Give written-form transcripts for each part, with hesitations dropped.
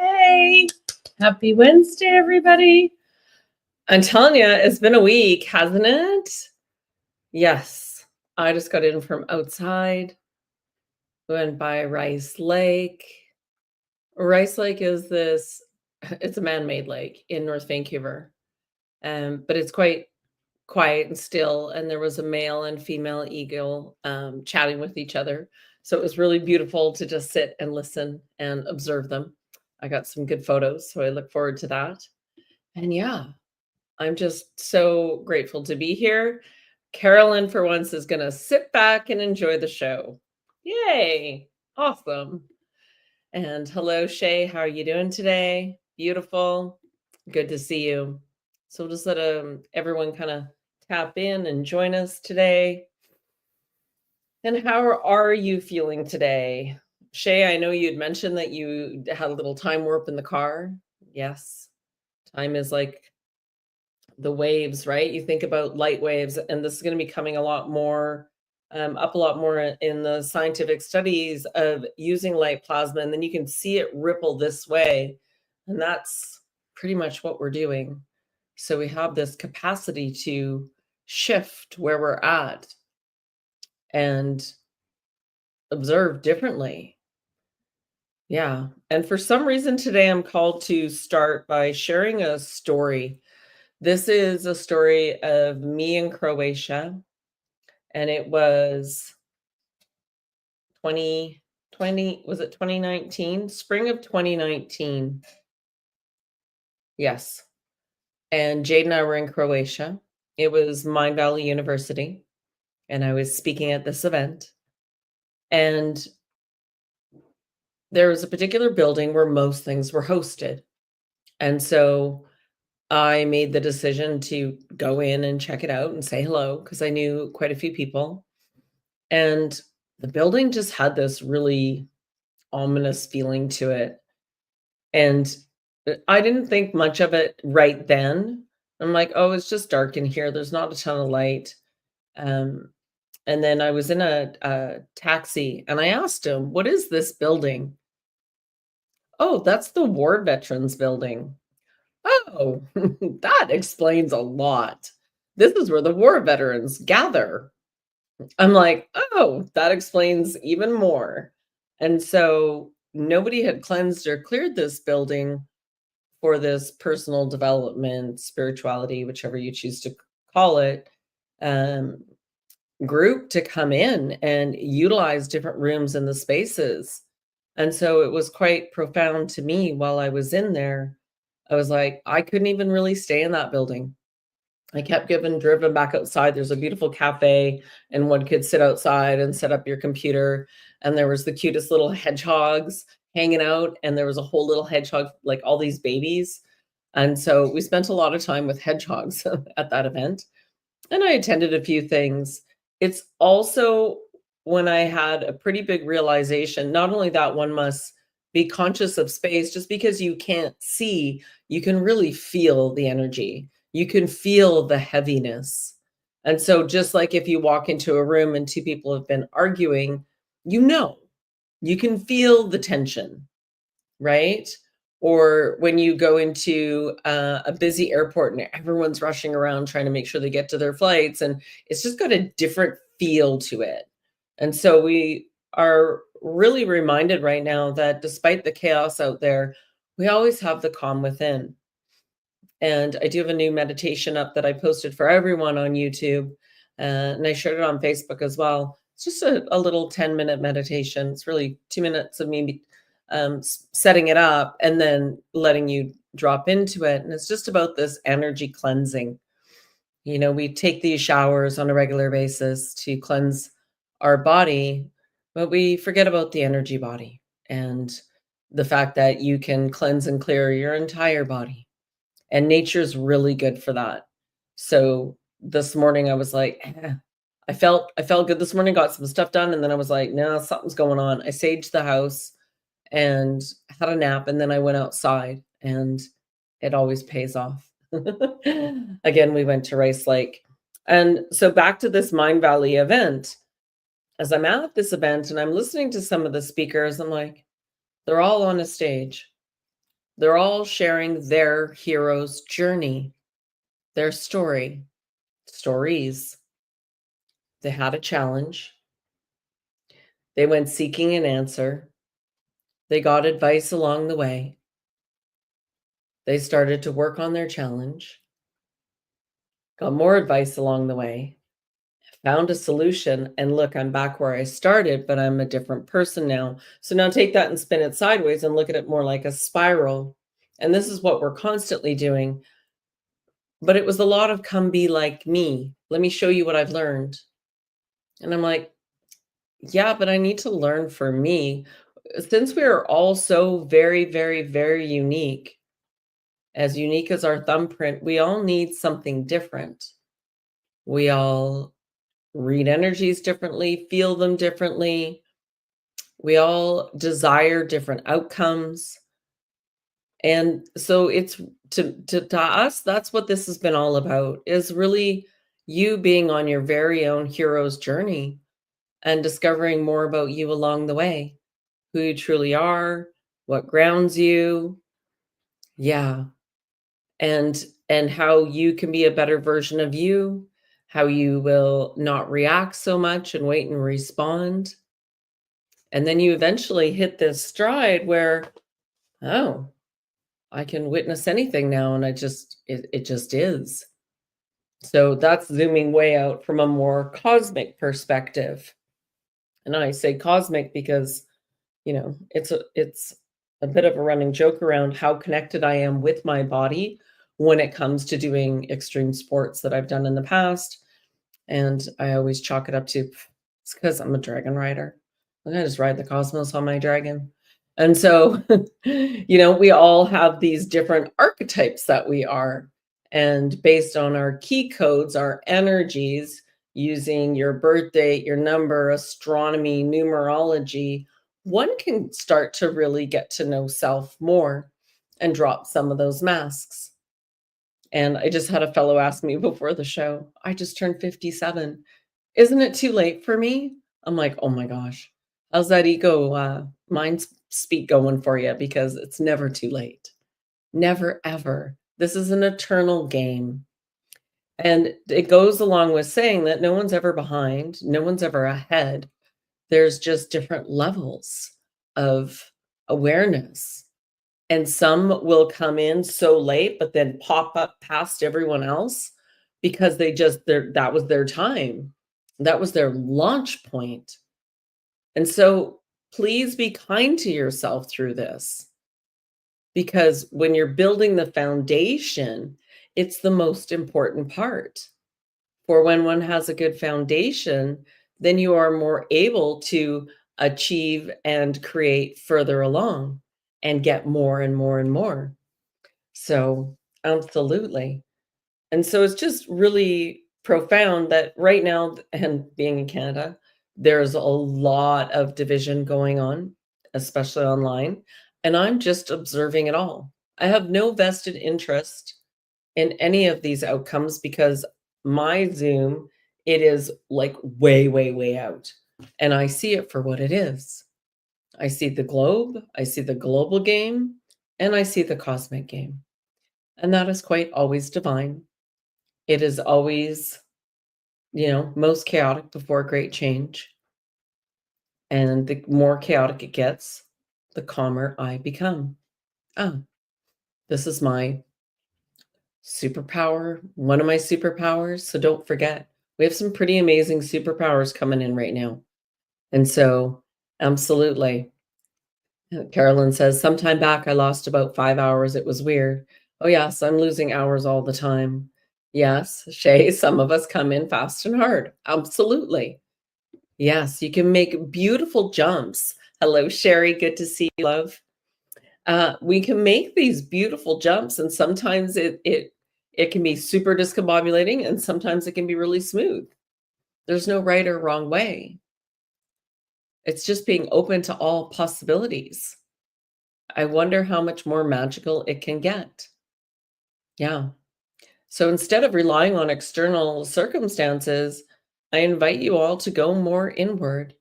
Yay! Happy Wednesday, everybody. And Tanja, it's been a week, hasn't it? Yes. I just got in from outside. Went by Rice Lake. Rice Lake is it's a man-made lake in North Vancouver. But it's quite quiet and still. And there was a male and female eagle chatting with each other. So it was really beautiful to just sit and listen and observe them. I got some good photos, so I look forward to that. And yeah, I'm just so grateful to be here. Carolyn, for once, is going to sit back and enjoy the show. Yay! Awesome. And hello, Shay. How are you doing today? Beautiful. Good to see you. So we'll just let everyone kind of tap in and join us today. And how are you feeling today? Shay, I know you'd mentioned that you had a little time warp in the car. Yes. Time is like the waves, right? You think about light waves, and this is going to be coming a lot more up a lot more in the scientific studies of using light plasma, and then you can see it ripple this way, and that's pretty much what we're doing. So we have this capacity to shift where we're at and observe differently. Yeah. And for some reason today, I'm called to start by sharing a story. This is a story of me in Croatia, and it was 2020, was it 2019? Spring of 2019. Yes. And Jade and I were in Croatia. It was Mind Valley University, and I was speaking at this event. And there was a particular building where most things were hosted. And so I made the decision to go in and check it out and say hello because I knew quite a few people. And the building just had this really ominous feeling to it. And I didn't think much of it right then. I'm like, oh, it's just dark in here. There's not a ton of light. And then I was in a taxi and I asked him, what is this building? Oh, that's the War Veterans Building. Oh, that explains a lot. This is where the war veterans gather. I'm like, oh, that explains even more. And so nobody had cleansed or cleared this building for this personal development, spirituality, whichever you choose to call it, group to come in and utilize different rooms in the spaces. And so it was quite profound to me while I was in there. I was like, I couldn't even really stay in that building. I kept getting driven back outside. There's a beautiful cafe, and one could sit outside and set up your computer. And there was the cutest little hedgehogs hanging out, and there was a whole little hedgehog, like all these babies. And so we spent a lot of time with hedgehogs at that event. And I attended a few things. It's also when I had a pretty big realization, not only that one must be conscious of space, just because you can't see, you can really feel the energy. You can feel the heaviness. And so just like if you walk into a room and two people have been arguing, you can feel the tension, right? Or when you go into a busy airport and everyone's rushing around trying to make sure they get to their flights, and it's just got a different feel to it. And so we are really reminded right now that despite the chaos out there, we always have the calm within. And I do have a new meditation up that I posted for everyone on YouTube, and I shared it on Facebook as well. It's just a little 10-minute meditation. It's really 2 minutes of me setting it up and then letting you drop into it. And it's just about this energy cleansing. You know, we take these showers on a regular basis to cleanse our body, but we forget about the energy body and the fact that you can cleanse and clear your entire body. And nature's really good for that. So this morning I was like, I felt good this morning, got some stuff done, and then I was like, no, something's going on. I saged the house and had a nap, and then I went outside, and it always pays off. Again, we went to Rice Lake. And so back to this Mind Valley event. As I'm at this event and I'm listening to some of the speakers, I'm like, they're all on a stage. They're all sharing their hero's journey, their stories. They had a challenge. They went seeking an answer. They got advice along the way. They started to work on their challenge, got more advice along the way, found a solution, and look, I'm back where I started, but I'm a different person now. So now take that and spin it sideways and look at it more like a spiral. And this is what we're constantly doing. But it was a lot of come be like me. Let me show you what I've learned. And I'm like, yeah, but I need to learn for me. Since we are all so very, very, very unique as our thumbprint, we all need something different. We all read energies differently, feel them differently. We all desire different outcomes. And so it's to us, that's what this has been all about, is really you being on your very own hero's journey and discovering more about you along the way, who you truly are, what grounds you. Yeah. And how you can be a better version of you, how you will not react so much and wait and respond. And then you eventually hit this stride where, oh, I can witness anything now, and it just is. So that's zooming way out from a more cosmic perspective. And I say cosmic because, it's a bit of a running joke around how connected I am with my body when it comes to doing extreme sports that I've done in the past. And I always chalk it up to it's because I'm a dragon rider. I'm gonna just ride the cosmos on my dragon. And so, we all have these different archetypes that we are. And based on our key codes, our energies, using your birth date, your number, astronomy, numerology, one can start to really get to know self more and drop some of those masks. And I just had a fellow ask me before the show, I just turned 57. Isn't it too late for me? I'm like, oh my gosh, how's that ego mind speak going for you? Because it's never too late. Never, ever. This is an eternal game. And it goes along with saying that no one's ever behind, no one's ever ahead. There's just different levels of awareness. And some will come in so late, but then pop up past everyone else because that was their time. That was their launch point. And so please be kind to yourself through this, because when you're building the foundation, it's the most important part. For when one has a good foundation, then you are more able to achieve and create further along and get more and more and more. So, absolutely. And so it's just really profound that right now, and being in Canada, there's a lot of division going on, especially online, and I'm just observing it all. I have no vested interest in any of these outcomes because my Zoom, it is like way, way, way out. And I see it for what it is. I see the globe, I see the global game, and I see the cosmic game. And that is quite always divine. It is always, most chaotic before great change. And the more chaotic it gets, the calmer I become. Oh, this is my superpower, one of my superpowers. So don't forget, we have some pretty amazing superpowers coming in right now. And so, absolutely. Carolyn says, sometime back, I lost about 5 hours. It was weird. Oh, yes, I'm losing hours all the time. Yes, Shay, some of us come in fast and hard. Absolutely. Yes, you can make beautiful jumps. Hello, Sherry. Good to see you, love. We can make these beautiful jumps, and sometimes it can be super discombobulating, and sometimes it can be really smooth. There's no right or wrong way. It's just being open to all possibilities. I wonder how much more magical it can get. Yeah. So instead of relying on external circumstances, I invite you all to go more inward,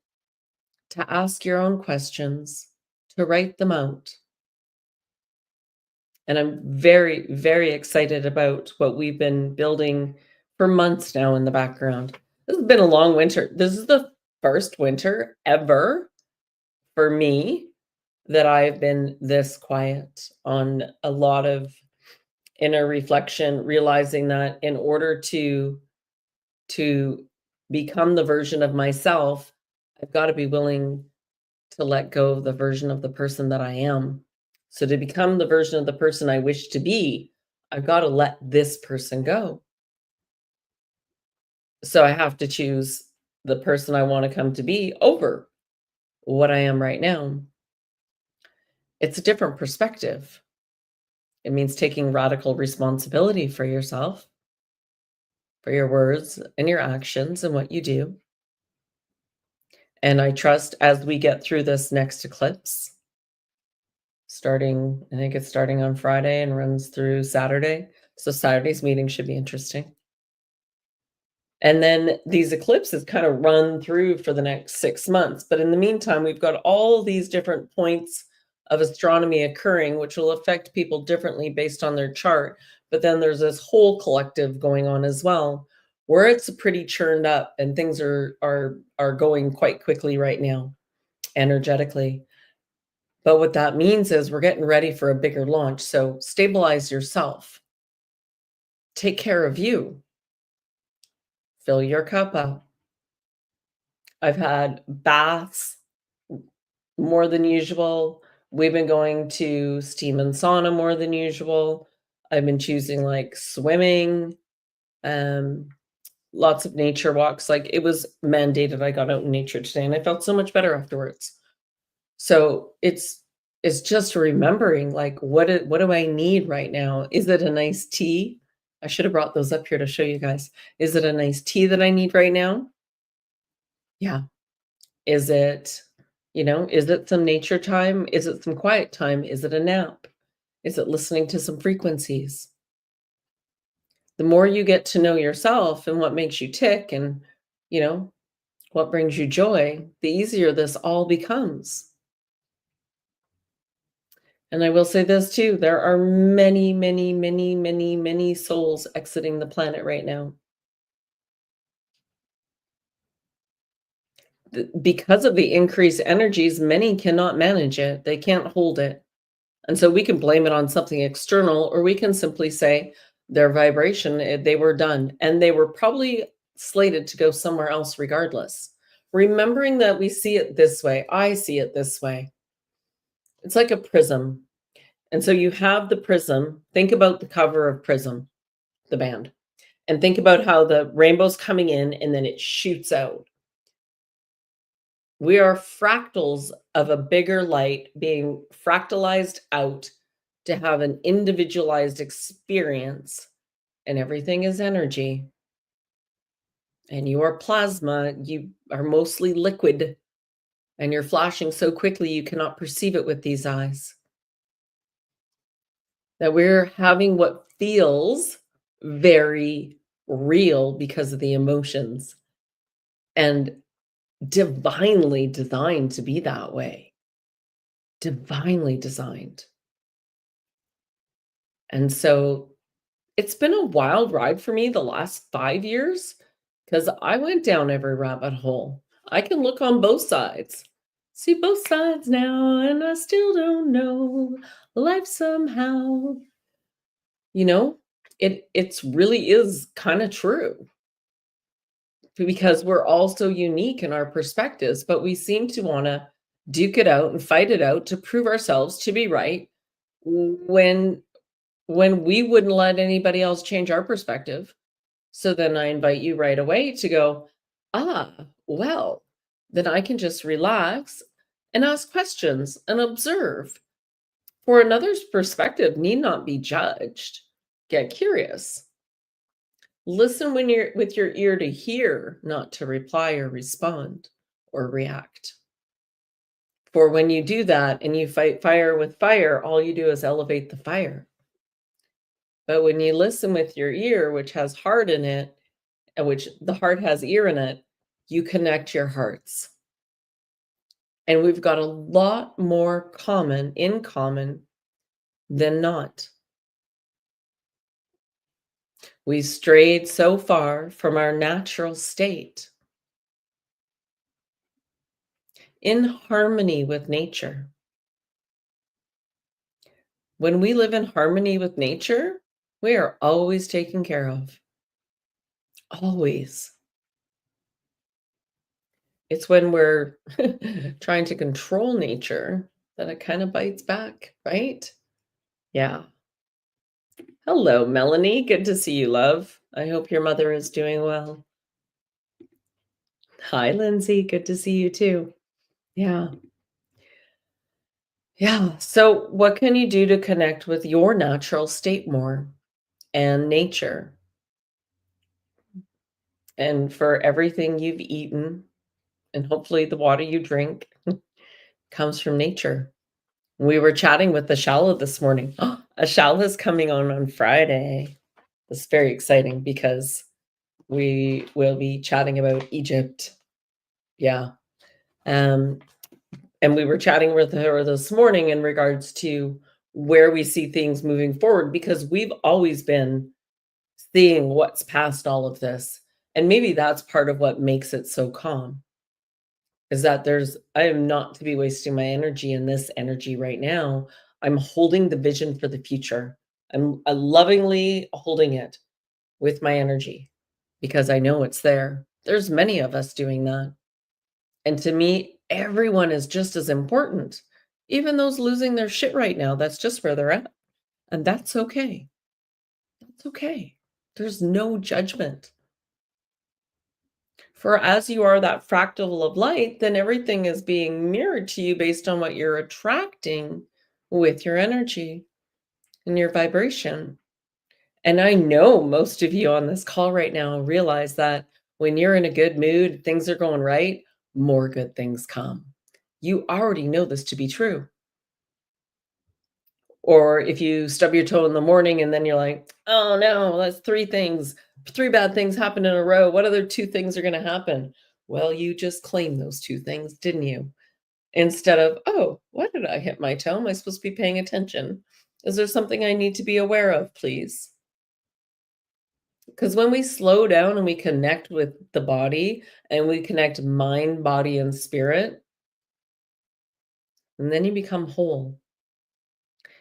to ask your own questions, to write them out, And I'm very, very excited about what we've been building for months now in the background. This has been a long winter. This is the first winter ever for me that I've been this quiet on a lot of inner reflection, realizing that in order to become the version of myself, I've got to be willing to let go of the version of the person that I am. So to become the version of the person I wish to be, I've got to let this person go. So I have to choose the person I want to come to be over what I am right now. It's a different perspective. It means taking radical responsibility for yourself, for your words and your actions and what you do. And I trust as we get through this next eclipse, starting, I think it's starting on Friday and runs through Saturday. So Saturday's meeting should be interesting. And then these eclipses kind of run through for the next 6 months. But in the meantime, we've got all these different points of astronomy occurring, which will affect people differently based on their chart. But then there's this whole collective going on as well, where it's pretty churned up and things are going quite quickly right now, energetically. But what that means is we're getting ready for a bigger launch. So stabilize yourself. Take care of you. Fill your cup up. I've had baths more than usual. We've been going to steam and sauna more than usual. I've been choosing like swimming, um, lots of nature walks. Like it was mandated I got out in nature today and I felt so much better afterwards. So it's just remembering like what do I need right now? Is it a nice tea? I should have brought those up here to show you guys. Is it a nice tea that I need right now? Yeah. Is it, is it some nature time? Is it some quiet time? Is it a nap? Is it listening to some frequencies? The more you get to know yourself and what makes you tick and, you know, what brings you joy, the easier this all becomes. And I will say this too, there are many, many, many, many, many souls exiting the planet right now. Because of the increased energies, many cannot manage it. They can't hold it. And so we can blame it on something external, or we can simply say their vibration, they were done. And they were probably slated to go somewhere else regardless. Remembering that we see it this way, I see it this way. It's like a prism. And so you have the prism. Think about the cover of Prism, the band, and think about how the rainbow's coming in and then it shoots out. We are fractals of a bigger light being fractalized out to have an individualized experience, and everything is energy. And you are plasma, you are mostly liquid, and you're flashing so quickly you cannot perceive it with these eyes. That we're having what feels very real because of the emotions, and divinely designed to be that way. Divinely designed. And so it's been a wild ride for me the last 5 years because I went down every rabbit hole. I can look on both sides, see both sides now, and I still don't know life somehow. You know, it's really is kind of true because we're all so unique in our perspectives, but we seem to want to duke it out and fight it out to prove ourselves to be right when we wouldn't let anybody else change our perspective. So then I invite you right away to go, well, then I can just relax and ask questions and observe. For another's perspective need not be judged. Get curious. Listen when you're with your ear to hear, not to reply or respond or react. For when you do that and you fight fire with fire, all you do is elevate the fire. But when you listen with your ear, which has heart in it, and which the heart has ear in it, you connect your hearts. And we've got a lot more in common than not. We strayed so far from our natural state in harmony with nature. When we live in harmony with nature, we are always taken care of. Always. It's when we're trying to control nature that it kind of bites back, right? Yeah. Hello, Melanie. Good to see you, love. I hope your mother is doing well. Hi, Lindsay. Good to see you too. Yeah. Yeah. So, what can you do to connect with your natural state more and nature? And for everything you've eaten, and hopefully the water you drink comes from nature. We were chatting with the Shala this morning. A Shala is coming on Friday. It's very exciting because we will be chatting about Egypt. Yeah. Um, and we were chatting with her this morning in regards to where we see things moving forward because we've always been seeing what's past all of this. And maybe that's part of what makes it so calm is that I am not to be wasting my energy in this energy right now. I'm holding the vision for the future. I'm lovingly holding it with my energy because I know it's there. There's many of us doing that. And to me, everyone is just as important. Even those losing their shit right now, that's just where they're at. And that's okay. That's okay. There's no judgment. For as you are that fractal of light, then everything is being mirrored to you based on what you're attracting with your energy and your vibration. And I know most of you on this call right now realize that when you're in a good mood, things are going right, more good things come. You already know this to be true. Or if you stub your toe in the morning and then you're like, oh no, that's three bad things happened in a row. What other two things are going to happen? Well, you just claimed those two things, didn't you? Instead of, oh, why did I hit my toe? Am I supposed to be paying attention? Is there something I need to be aware of, please? Because when we slow down and we connect with the body and we connect mind, body, and spirit, and then you become whole.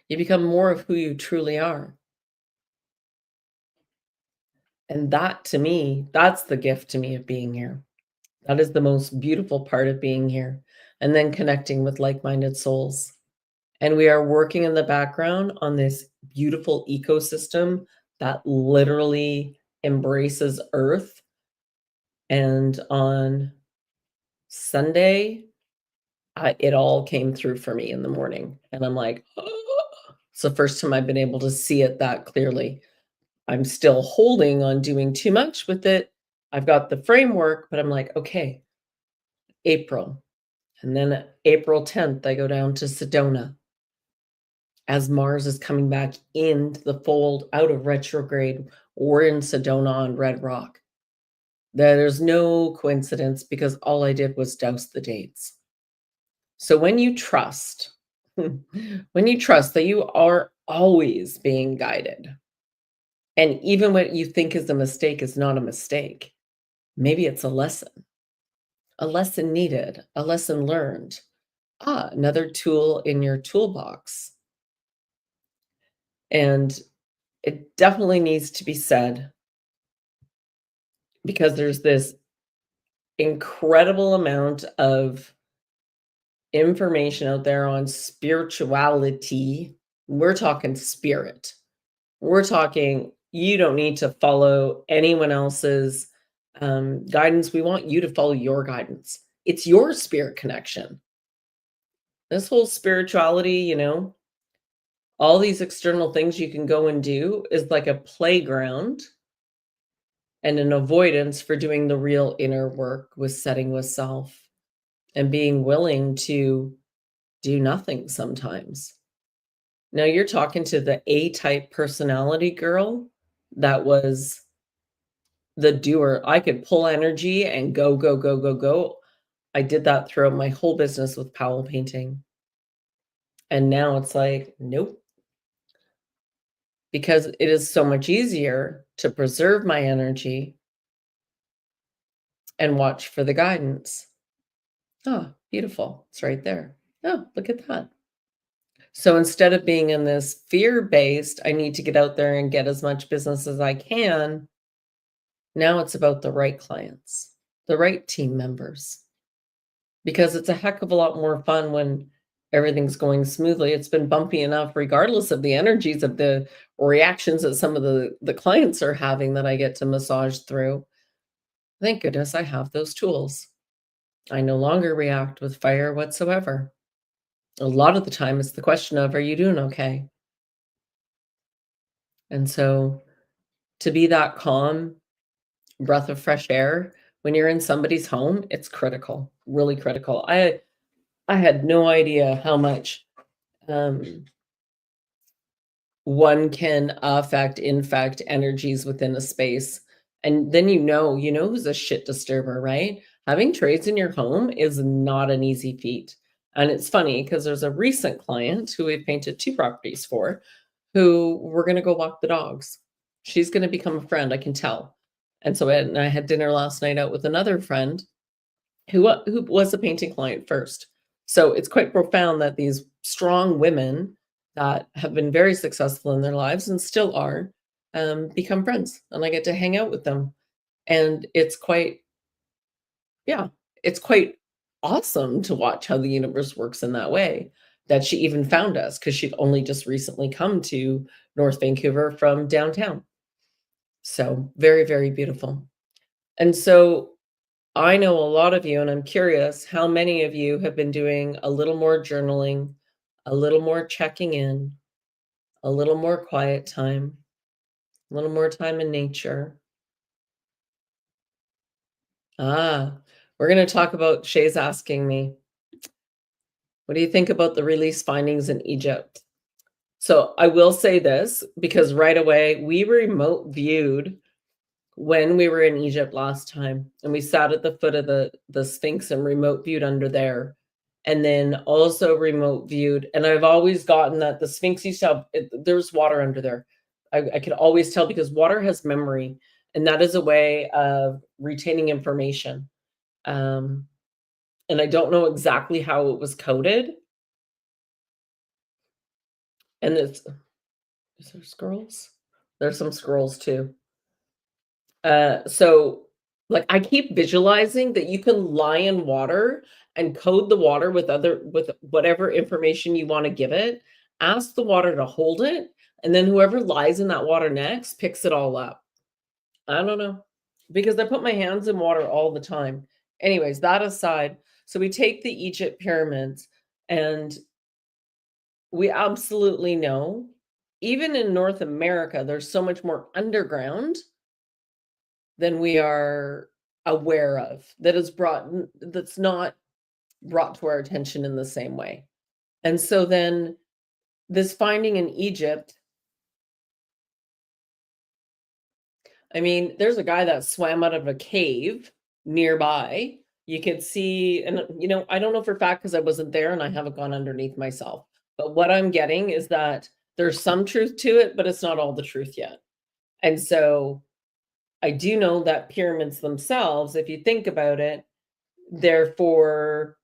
You become more of who you truly are. And that to me, that's the gift to me of being here. That is the most beautiful part of being here. And then connecting with like minded souls. And we are working in the background on this beautiful ecosystem that literally embraces Earth. And on Sunday, it all came through for me in the morning. And I'm like, oh. It's the first time I've been able to see it that clearly. I'm still holding on doing too much with it. I've got the framework, but I'm like, okay, April. And then April 10th, I go down to Sedona as Mars is coming back into the fold out of retrograde. We're in Sedona on Red Rock. There's no coincidence because all I did was douse the dates. So when you trust, when you trust that you are always being guided, and even what you think is a mistake is not a mistake, maybe it's a lesson needed, a lesson learned. Another tool in your toolbox. And it definitely needs to be said because there's this incredible amount of information out there on spirituality. We're talking spirit. We're talking, you don't need to follow anyone else's guidance. We want you to follow your guidance. It's your spirit connection. This whole spirituality, all these external things you can go and do is like a playground and an avoidance for doing the real inner work with setting with self and being willing to do nothing sometimes. Now you're talking to the A-type personality girl that was the doer. I could pull energy and go, go, go, go, go. I did that throughout my whole business with Powell painting. And now it's like, nope. because it is so much easier to preserve my energy and watch for the guidance. Oh, beautiful. It's right there. Oh, look at that. So instead of being in this fear-based, I need to get out there and get as much business as I can, now it's about the right clients, the right team members, because it's a heck of a lot more fun when everything's going smoothly. It's been bumpy enough regardless of the energies of the reactions that some of the clients are having that I get to massage through. Thank goodness I have those tools. I no longer react with fire whatsoever. A lot of the time, it's the question of, "Are you doing okay?" And so to be that calm breath of fresh air when you're in somebody's home, it's critical, really critical. I had no idea how much, um, one can affect, infect energies within a space, and then you know who's a shit disturber, right? Having trades in your home is not an easy feat, and it's funny because there's a recent client who we painted 2 properties for, who we're gonna go walk the dogs. She's gonna become a friend, I can tell, and so I had dinner last night out with another friend who was a painting client first. So it's quite profound that these strong women that have been very successful in their lives and still are, become friends, and I get to hang out with them. And it's quite, yeah, it's quite awesome to watch how the universe works in that way. That she even found us because she'd only just recently come to North Vancouver from downtown. So very, very beautiful. And so I know a lot of you, and I'm curious how many of you have been doing a little more journaling, a little more checking in, a little more quiet time, a little more time in nature. Ah, we're going to talk about Shay's asking me, what do you think about the release findings in Egypt? So I will say this because right away we remote viewed when we were in Egypt last time, and we sat at the foot of the Sphinx and remote viewed under there, and then also remote viewed, and I've always gotten that the Sphinx used to have there's water under there. I could always tell because water has memory, and that is a way of retaining information. Um, and I don't know exactly how it was coded, and it's is there squirrels? There's some squirrels too. So, like, I keep visualizing that you can lie in water and code the water with whatever information you wanna give it, ask the water to hold it, and then whoever lies in that water next picks it all up. I don't know, because I put my hands in water all the time. Anyways, that aside, so we take the Egypt pyramids, and we absolutely know, even in North America, there's so much more underground than we are aware of that is that's not brought to our attention in the same way. And so then this finding in Egypt, I mean, there's a guy that swam out of a cave nearby. You could see, and I don't know for a fact because I wasn't there and I haven't gone underneath myself. But what I'm getting is that there's some truth to it, but it's not all the truth yet. And so I do know that pyramids themselves, if you think about it, therefore,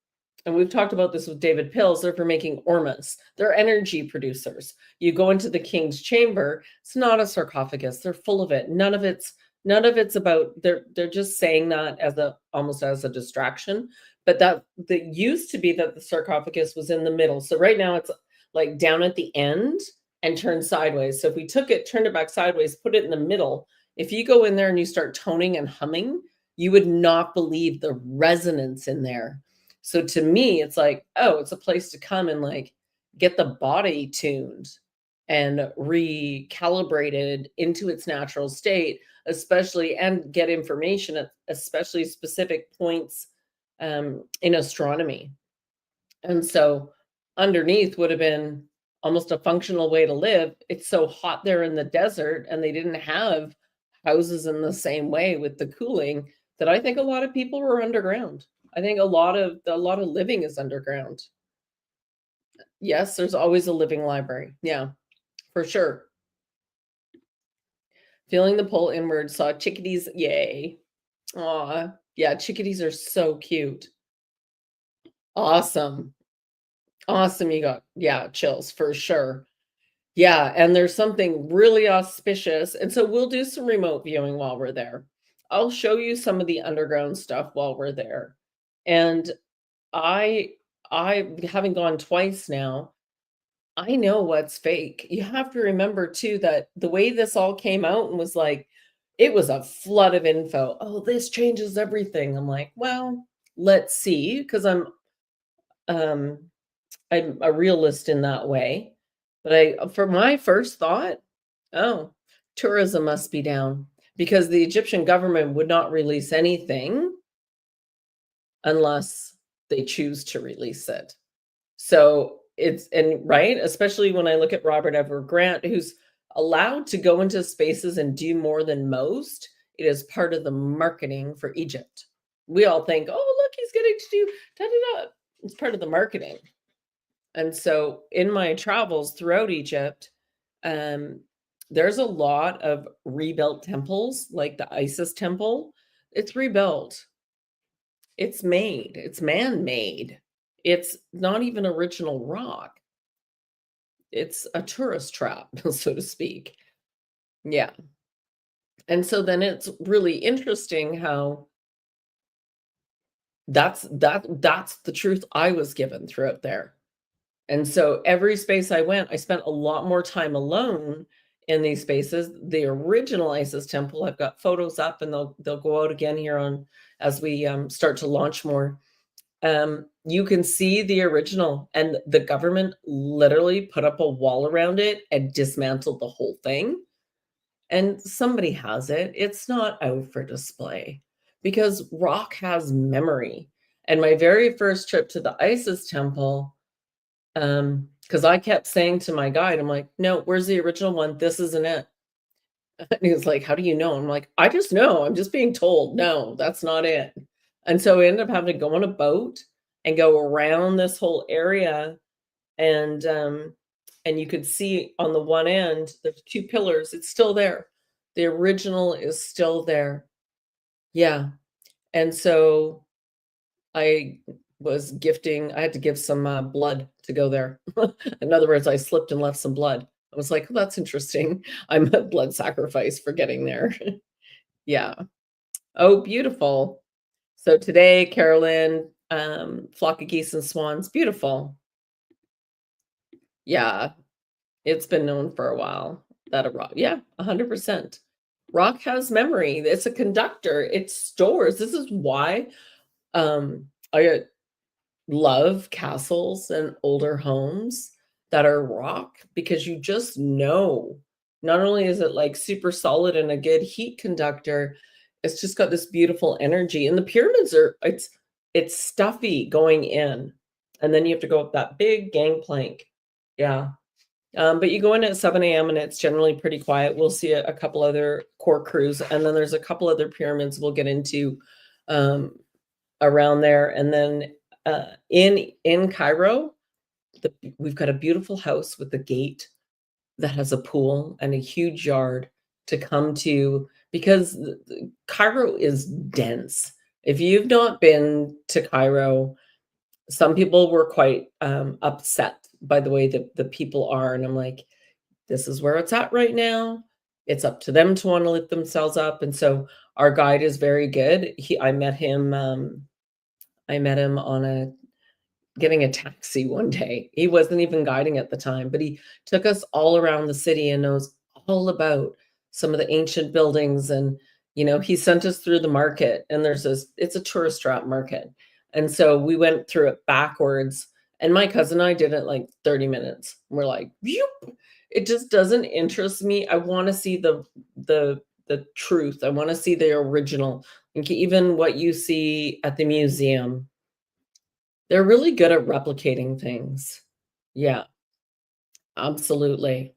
and we've talked about this with David Pills, they're for making ormus. They're energy producers. You go into the king's chamber, it's not a sarcophagus. They're full of it. None of it's about they're just saying that as a almost as a distraction. But that used to be that the sarcophagus was in the middle. So right now it's like down at the end and turned sideways. So if we took it, turned it back sideways, put it in the middle, if you go in there and you start toning and humming, you would not believe the resonance in there. So to me, it's like, oh, it's a place to come and like get the body tuned and recalibrated into its natural state, especially and get information at especially specific points in astronomy. And so underneath would have been almost a functional way to live. It's so hot there in the desert, and they didn't have houses in the same way with the cooling that I think a lot of people were underground. I think a lot of living is underground. Yes, there's always a living library. Yeah, for sure. Feeling the pull inward, saw chickadees. Yay. Aw. Yeah, chickadees are so cute. Awesome. Awesome. You got, yeah, chills for sure. Yeah, and there's something really auspicious, and so we'll do some remote viewing while we're there. I'll show you some of the underground stuff while we're there. And I I having gone twice now, I know what's fake. You have to remember too that the way this all came out and was like, it was a flood of info. Oh, this changes everything. I'm like, well, let's see, because um I'm a realist in that way. But for my first thought, oh, tourism must be down because the Egyptian government would not release anything unless they choose to release it. So it's, and right, especially when I look at Robert Everett Grant, who's allowed to go into spaces and do more than most, it is part of the marketing for Egypt. We all think, oh, look, he's getting to do da da da. It's part of the marketing. And so in my travels throughout Egypt, um, there's a lot of rebuilt temples, like the Isis temple. It's rebuilt. It's made. It's man-made. It's not even original rock. It's a tourist trap, so to speak. Yeah. And so then it's really interesting how that's the truth I was given throughout there. And so every space I went, I spent a lot more time alone in these spaces. The original Isis temple, I've got photos up, and they'll go out again here on as we start to launch more. You can see the original, and the government literally put up a wall around it and dismantled the whole thing. And somebody has it. It's not out for display because rock has memory. And my very first trip to the Isis temple, because I kept saying to my guide, I'm like, no, where's the original one? This isn't it. And he was like, how do you know? I'm like, I just know. I'm just being told, no, that's not it. And so we ended up having to go on a boat and go around this whole area. And you could see on the one end, there's two pillars. It's still there. The original is still there. Yeah. And so I I had to give some blood to go there. In other words, I slipped and left some blood. I was like, oh, that's interesting. I'm a blood sacrifice for getting there. Yeah. Oh, beautiful. So today, Carolyn, flock of geese and swans, beautiful. Yeah, it's been known for a while that a rock, yeah, 100%. Rock has memory. It's a conductor. It stores. This is why I love castles and older homes that are rock, because you just know, not only is it like super solid and a good heat conductor, it's just got this beautiful energy. And the pyramids are, it's stuffy going in, and then you have to go up that big gangplank. Yeah. But you go in at 7 a.m. and it's generally pretty quiet. We'll see a couple other core crews, and then there's a couple other pyramids we'll get into around there. And then in Cairo, we've got a beautiful house with a gate that has a pool and a huge yard to come to, because Cairo is dense. If you've not been to Cairo, some people were quite upset by the way that the people are. And I'm like, this is where it's at right now. It's up to them to want to lift themselves up. And so our guide is very good. I met him on getting a taxi one day. He wasn't even guiding at the time, but he took us all around the city and knows all about some of the ancient buildings. And, he sent us through the market, and it's a tourist trap market. And so we went through it backwards, and my cousin and I did it like 30 minutes. We're like, Phew! It just doesn't interest me. I want to see the truth. I want to see the original. Like even what you see at the museum, they're really good at replicating things. Yeah, absolutely.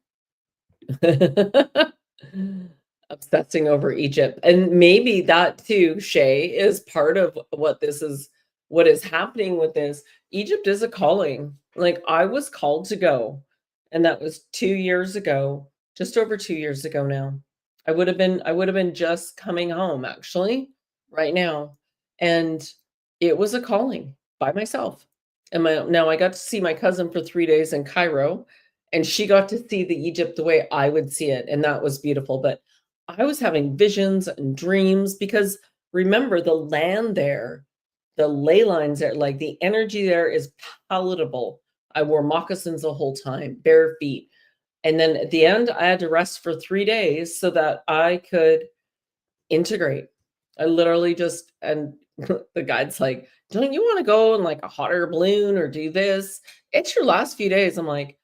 Obsessing over Egypt. And maybe that too, Shay, is part of what is happening with this. Egypt is a calling. Like I was called to go, and that was 2 years ago, just over 2 years ago now. I would have been just coming home actually right now. And it was a calling by myself. And now I got to see my cousin for 3 days in Cairo, and she got to see the Egypt the way I would see it, and that was beautiful. But I was having visions and dreams because remember the land there, the ley lines there, like the energy there is palatable. I wore moccasins the whole time, bare feet. And then at the end, I had to rest for 3 days so that I could integrate. I literally just and the guide's like, "Don't you wanna go in, like, a hot air balloon or do this? It's your last few days." I'm like,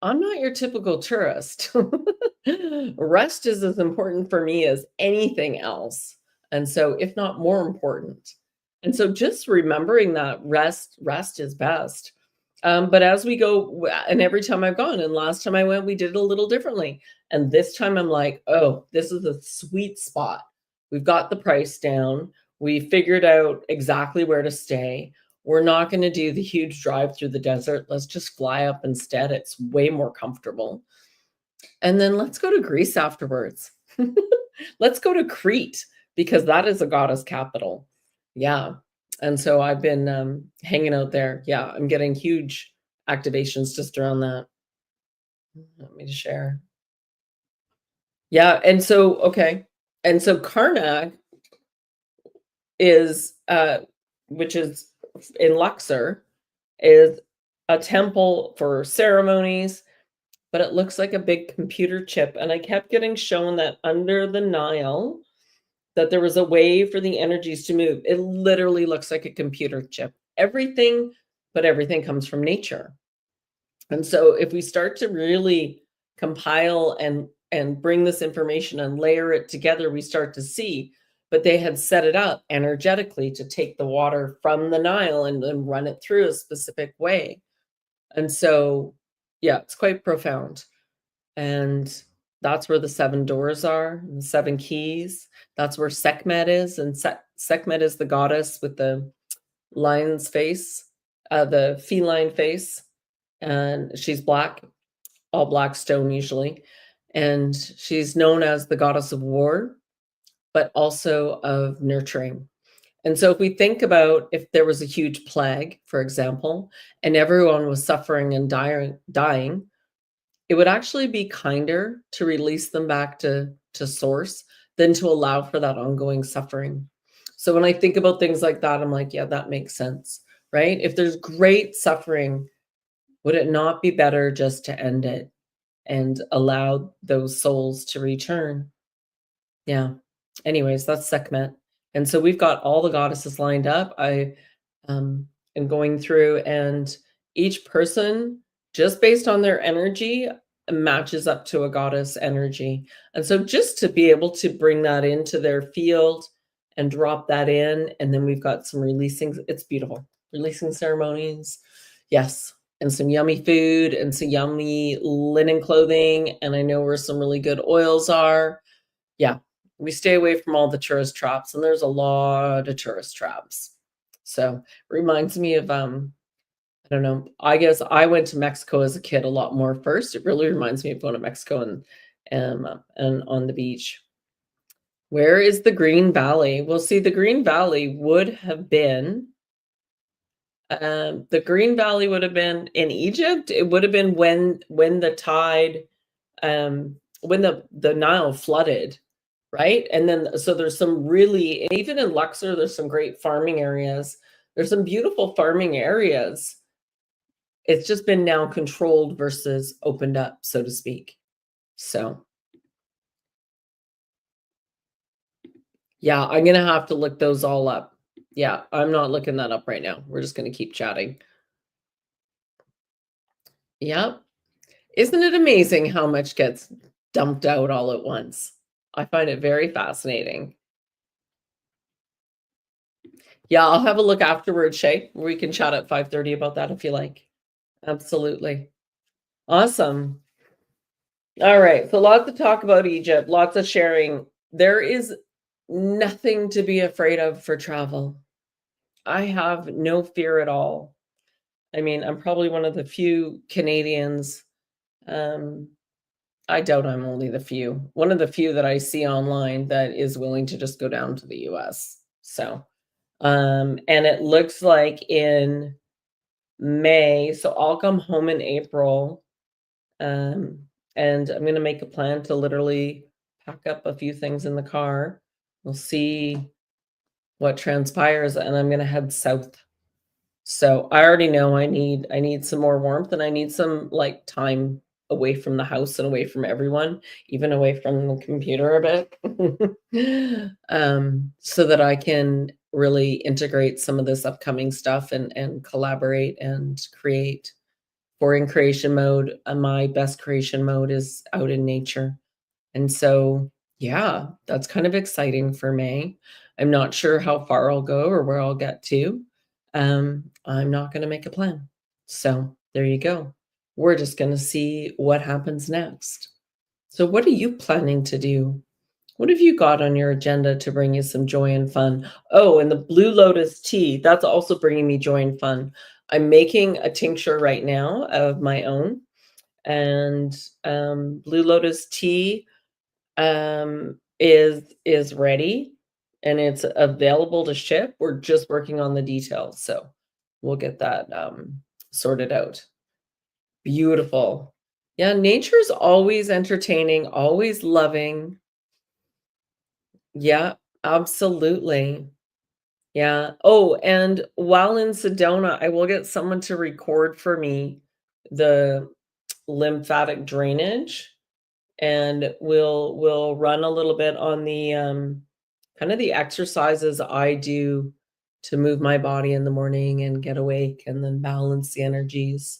"I'm not your typical tourist." Rest is as important for me as anything else, and so if not more important. And so just remembering that rest is best. But as we go and every time I've gone, and last time I went, we did it a little differently. And this time I'm like, "Oh, this is a sweet spot. We've got the price down. We figured out exactly where to stay. We're not gonna do the huge drive through the desert. Let's just fly up instead. It's way more comfortable. And then let's go to Greece afterwards. Let's go to Crete because that is a goddess capital." Yeah. And so I've been hanging out there. Yeah, I'm getting huge activations just around that. Let me share. Yeah, and so okay. And so Karnak is which is in Luxor, is a temple for ceremonies, but it looks like a big computer chip. And I kept getting shown that under the Nile, that there was a way for the energies to move. It literally looks like a computer chip. Everything, but everything comes from nature. And so if we start to really compile and bring this information and layer it together, we start to see. But they had set it up energetically to take the water from the Nile and then run it through a specific way. And so, yeah, it's quite profound. And that's where the 7 doors are, and the 7 keys. That's where Sekhmet is, and Sekhmet is the goddess with the lion's face, the feline face, and she's black, all black stone usually, and she's known as the goddess of war, but also of nurturing. And so if we think about if there was a huge plague, for example, and everyone was suffering and dying, it would actually be kinder to release them back to source than to allow for that ongoing suffering. So when I think about things like that, I'm like, yeah, that makes sense, right? If there's great suffering, would it not be better just to end it and allow those souls to return? Yeah. Anyways, that's Sekhmet. And so we've got all the goddesses lined up. I am going through, and each person, just based on their energy, matches up to a goddess energy. And so just to be able to bring that into their field and drop that in, and then we've got some releasing. It's beautiful. Releasing ceremonies. Yes. And some yummy food and some yummy linen clothing. And I know where some really good oils are. Yeah, we stay away from all the tourist traps, and there's a lot of tourist traps. So, reminds me of, I don't know, I guess I went to Mexico as a kid a lot more first. It really reminds me of going to Mexico and on the beach. Where is the Green Valley? Well, see, the Green Valley would have been, the Green Valley would have been in Egypt. It would have been when the tide, when the Nile flooded, right? And then so there's some really, and even in Luxor, there's some great farming areas. There's some beautiful farming areas. It's just been now controlled versus opened up, so to speak. So, yeah, I'm gonna have to look those all up. Yeah, I'm not looking that up right now. We're just gonna keep chatting. Yep. Isn't it amazing how much gets dumped out all at once? I find it very fascinating. Yeah, I'll have a look afterwards, Shay. We can chat at 5:30 about that if you like. Absolutely. Awesome. All right. So lots to talk about Egypt, lots of sharing. There is nothing to be afraid of for travel. I have no fear at all. I mean, I'm probably one of the few Canadians. Um, I doubt I'm only the few. One of the few that I see online that is willing to just go down to the US. So, and it looks like in May, so I'll come home in April, um, and I'm gonna make a plan to literally pack up a few things in the car. We'll see what transpires, and I'm gonna head south. So I already know I need some more warmth and I need some like time away from the house and away from everyone, even away from the computer a bit. So that I can really integrate some of this upcoming stuff and collaborate and create. For in creation mode, my best creation mode is out in nature. And so, yeah, that's kind of exciting for May. I'm not sure how far I'll go or where I'll get to. I'm not going to make a plan. So, there you go. We're just going to see what happens next. So, what are you planning to do? What have you got on your agenda to bring you some joy and fun? Oh, and the Blue Lotus tea, that's also bringing me joy and fun. I'm making a tincture right now of my own, and Blue Lotus tea is ready and it's available to ship. We're just working on the details, so we'll get that sorted out. Beautiful. Yeah, nature's always entertaining, always loving. Yeah, absolutely. Yeah. Oh, and while in Sedona, I will get someone to record for me the lymphatic drainage, and we'll run a little bit on the kind of the exercises I do to move my body in the morning and get awake and then balance the energies.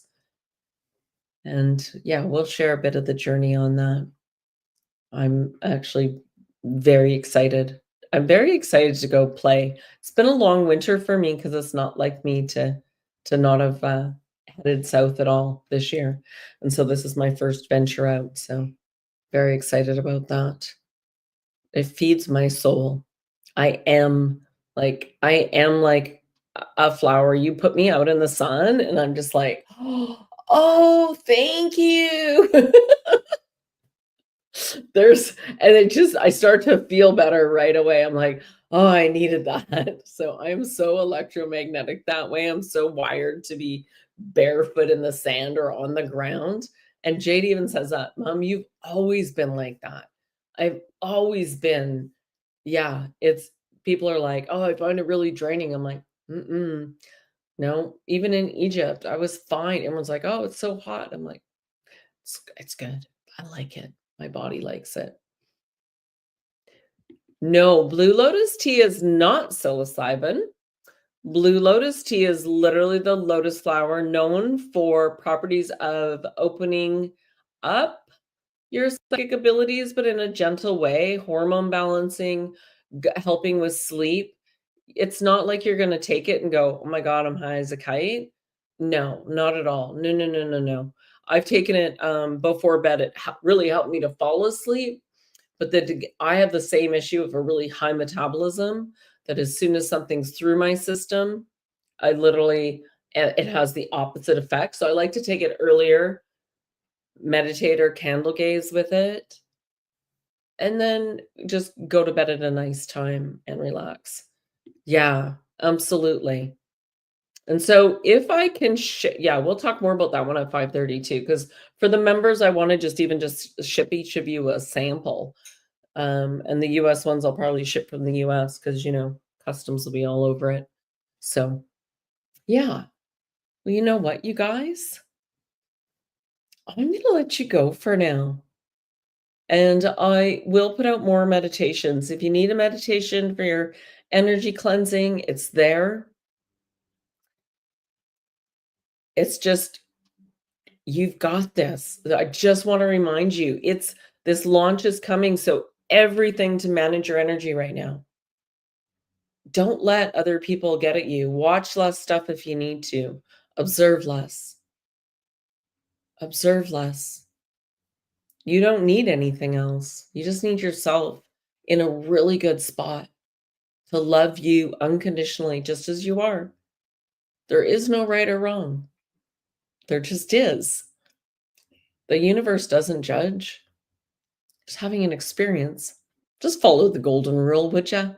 And yeah, we'll share a bit of the journey on that. I'm actually very excited. I'm very excited to go play. It's been a long winter for me because it's not like me to not have headed south at all this year. And so this is my first venture out. So very excited about that. It feeds my soul. I am like a flower. You put me out in the sun and I'm just like, "Oh, thank you." There's and it just I start to feel better right away. I'm like, "Oh, I needed that." So I'm so electromagnetic that way. I'm so wired to be barefoot in the sand or on the ground. And Jade even says that, "Mom, you've always been like that." I've always been, yeah, it's people are like, "Oh, I find it really draining." I'm like, "Mm-mm. No." Even in Egypt, I was fine. Everyone's like, "Oh, it's so hot." I'm like, it's good. I like it. My body likes it." No, blue lotus tea is not psilocybin. Blue lotus tea is literally the lotus flower known for properties of opening up your psychic abilities, but in a gentle way, hormone balancing, helping with sleep. It's not like you're going to take it and go, "Oh my God, I'm high as a kite." No, not at all. No, no, no, no, no. I've taken it before bed. It really helped me to fall asleep. But I have the same issue of a really high metabolism that as soon as something's through my system, I literally it has the opposite effect. So I like to take it earlier, meditate or candle gaze with it, and then just go to bed at a nice time and relax. Yeah, absolutely. And so if I can yeah, we'll talk more about that one at 5:30 too, because for the members, I wanna just ship each of you a sample. And the US ones I'll probably ship from the US because, customs will be all over it. So, yeah. Well, you know what, you guys? I'm gonna let you go for now. And I will put out more meditations. If you need a meditation for your energy cleansing, it's there. It's just you've got this. I just want to remind you, this launch is coming, so everything to manage your energy right now. Don't let other people get at you. Watch less stuff if you need to. Observe less. Observe less. You don't need anything else. You just need yourself in a really good spot to love you unconditionally just as you are. There is no right or wrong. There just is. The universe doesn't judge. just having an experience. Just follow the golden rule, would ya?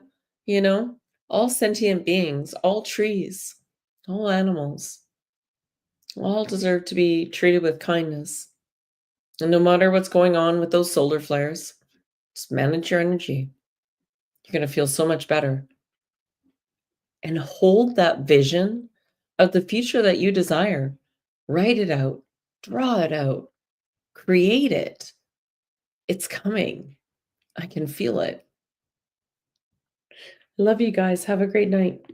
You know, all sentient beings, all trees, all animals, all deserve to be treated with kindness. And no matter what's going on with those solar flares, just manage your energy. You're going to feel so much better. And hold that vision of the future that you desire. Write it out, draw it out, create it. It's coming. I can feel it. Love you guys. Have a great night.